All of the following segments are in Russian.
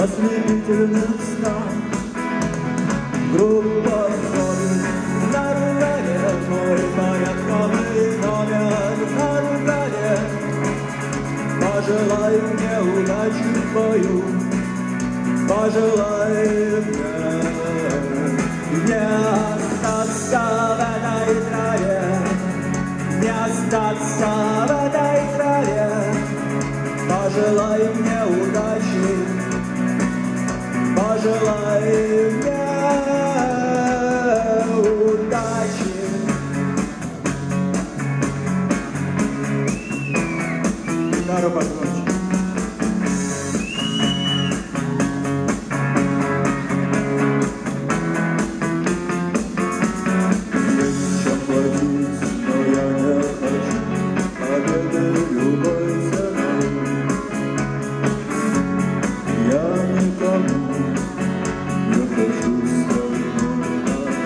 Ослепительным снам группа ходит на ругане, мой порядковый номер на ругане. Пожелай мне удачи в бою, пожелай мне не остаться в этой траве, не остаться в этой траве. Пожелай мне удачи, пожелай мне удачи. Гитару погромче. Нечем платить, но я не хочу победы любой ценой. Я никому не хочу строить новый.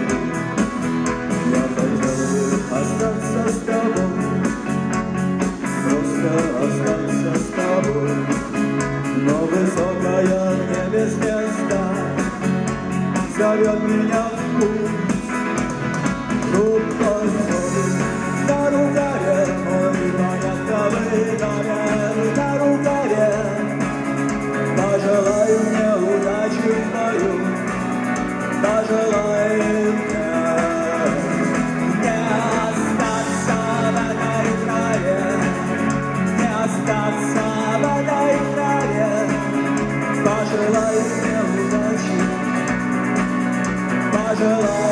Я хотел бы остаться с тобой, просто остаться с тобой. Но высокое небе с места зовет меня в путь. Группа ходит на ругаре, мой порядковый номер на ругаре. Пожелай мне удачи в бою, пожелай мне не остаться в этой траве, не остаться в этой траве. Пожелай мне удачи, пожелай.